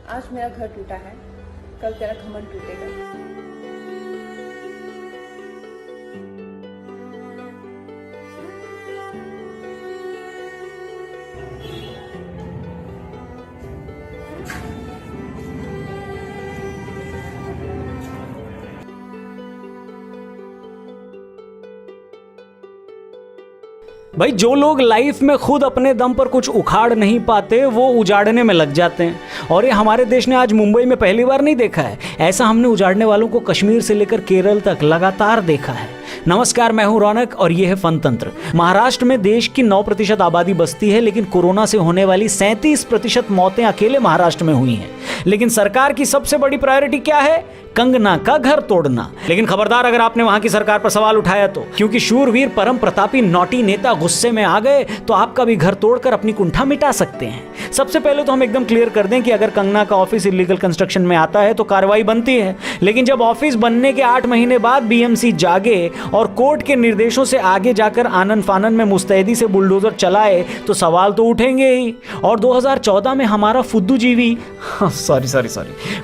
आज मेरा घर टूटा है, कल तेरा घमंड टूटेगा। भाई जो लोग लाइफ में खुद अपने दम पर कुछ उखाड़ नहीं पाते वो उजाड़ने में लग जाते हैं। और ये हमारे देश ने आज मुंबई में पहली बार नहीं देखा है, ऐसा हमने उजाड़ने वालों को कश्मीर से लेकर केरल तक लगातार देखा है। नमस्कार, मैं हूं रौनक और ये है फन तंत्र। महाराष्ट्र में देश की 9% आबादी बसती है, लेकिन कोरोना से होने वाली 37% मौतें अकेले महाराष्ट्र में हुई हैं। लेकिन सरकार की सबसे बड़ी प्रायोरिटी क्या है? कंगना का घर तोड़ना। लेकिन खबरदार अगर आपने वहां की सरकार पर सवाल उठाया तो, क्योंकि शूरवीर परम प्रतापी नौटी नेता गुस्से में आ गए तो आपका भी घर तोड़कर अपनी कुंठा मिटा सकते हैं। सबसे पहले तो हम एकदम क्लियर कर दें कि अगर कंगना का ऑफिस इलीगल कंस्ट्रक्शन में आता है तो कार्रवाई बनती है, लेकिन जब ऑफिस बनने के 8 महीने बाद बीएमसी जागे और कोर्ट के निर्देशों से आगे जाकर आनन फानन में मुस्तैदी से बुलडोजर चलाए तो सवाल तो उठेंगे ही। और 2014 में हमारा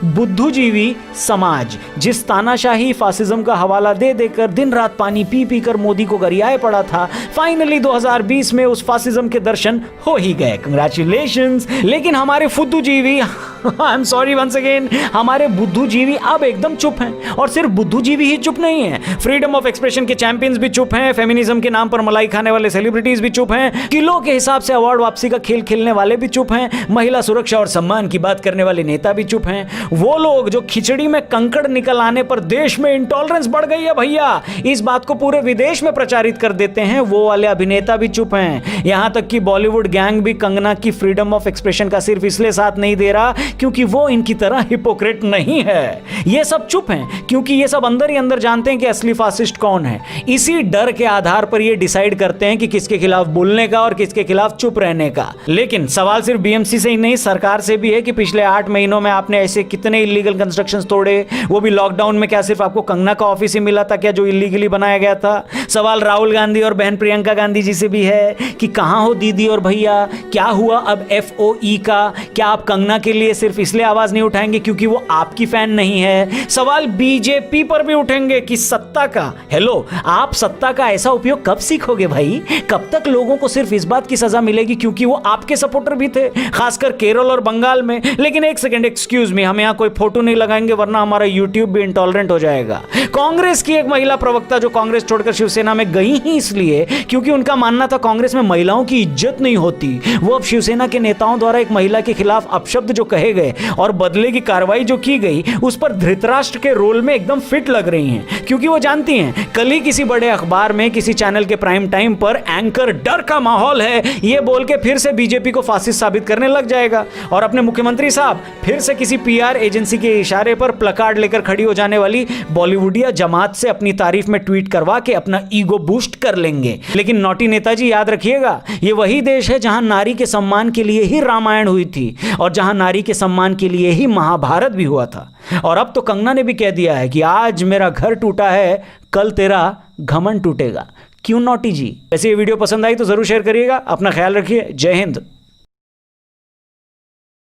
बुद्धूजीवी समाज जिस तानाशाही फासिज्म का हवाला दे देकर दिन रात पानी पी पी कर मोदी को गरियाए पड़ा था, फाइनली 2020 में उस फासिज्म के दर्शन हो ही गए। कंग्रेचुलेशंस। लेकिन हमारे फुद्दूजीवी I am sorry once again, हमारे बुद्धूजीवी अब एकदम चुप हैं। और सिर्फ बुद्धूजीवी ही चुप नहीं है, फ्रीडम ऑफ एक्सप्रेशन के चैंपियंस भी चुप हैं, फेमिनिज्म के नाम पर मलाई खाने वाले सेलिब्रिटीज भी चुप हैं, किलो के हिसाब से अवार्ड वापसी का खेल खेलने वाले भी चुप हैं, महिला सुरक्षा और सम्मान की बात करने वाले नेता भी चुप हैं। वो लोग जो खिचड़ी में कंकड़ निकल आने पर देश में इंटॉलरेंस बढ़ गई है भैया, इस बात को पूरे विदेश में प्रचारित कर देते हैं, वो वाले अभिनेता भी चुप हैं। यहां तक कि बॉलीवुड गैंग भी कंगना की फ्रीडम ऑफ एक्सप्रेशन का सिर्फ इसलिए साथ नहीं दे रहा क्योंकि वो इनकी तरह हिपोक्रेट नहीं है। ये सब चुप हैं क्योंकि ये सब अंदर ही अंदर जानते हैं कि असली फासिस्ट कौन है। इसी डर के आधार पर ये डिसाइड करते हैं कि किसके खिलाफ बोलने का और किसके खिलाफ चुप रहने का। लेकिन सवाल सिर्फ बीएमसी से ही नहीं, सरकार से भी है कि पिछले 8 महीनों में आपने ऐसे कितने इलीगल कंस्ट्रक्शंस तोड़े, वो भी लॉकडाउन में। क्या सिर्फ आपको कंगना का ऑफिस ही मिला था क्या जो इलीगली बनाया गया था? सवाल राहुल गांधी और बहन प्रियंका गांधी जी से भी है कि कहां हो दीदी और भैया, क्या हुआ अब FOE का? क्या आप कंगना के लिए सिर्फ इसलिए आवाज नहीं उठाएंगे क्योंकि वो आपकी फैन नहीं है? सवाल बीजेपी पर भी उठेंगे कि सत्ता का, हेलो, आप सत्ता का ऐसा उपयोग कब सीखोगे भाई? कब तक लोगों को सिर्फ इस बात की सजा मिलेगी क्योंकि वो आपके सपोर्टर भी थे, खासकर केरल और बंगाल में? लेकिन एक सेकंड, एक्सक्यूज मी, हम यहां कोई फोटो नहीं लगाएंगे वरना हमारा यूट्यूब भी इंटॉलरेंट हो जाएगा। कांग्रेस की एक महिला प्रवक्ता जो कांग्रेस छोड़कर शिवसेना में गई ही इसलिए क्योंकि उनका मानना था कांग्रेस में महिलाओं की इज्जत नहीं होती, वो अब शिवसेना के नेताओं द्वारा एक महिला के खिलाफ अपशब्द जो कहे गए और बदले की कार्रवाई जो की गई उस पर धृतराष्ट्र के रोल में एकदम फिट लग रही हैं, क्योंकि वो जानती हैं कल ही किसी बड़े अखबार में किसी चैनल के प्राइम टाइम पर एंकर डर का माहौल है ये बोल के फिर से बीजेपी को फासिस्ट साबित करने लग जाएगा और अपने मुख्यमंत्री साहब फिर से किसी PR एजेंसी के इशारे पर प्लकार्ड लेकर खड़ी हो जाने वाली बॉलीवुडिया जमात से अपनी तारीफ में ट्वीट करवा के अपना ईगो बूस्ट कर लेंगे। लेकिन नौटी नेताजी याद रखिएगा, ये वही देश है जहां नारी के सम्मान के लिए ही रामायण हुई थी और जहां नारी के सम्मान के लिए ही महाभारत भी हुआ था। और अब तो कंगना ने भी कह दिया है कि आज मेरा घर टूटा है, कल तेरा घमंड टूटेगा। क्यों नौटी जी? वैसे ये वीडियो पसंद आई तो जरूर शेयर करिएगा। अपना ख्याल रखिए। जय हिंद।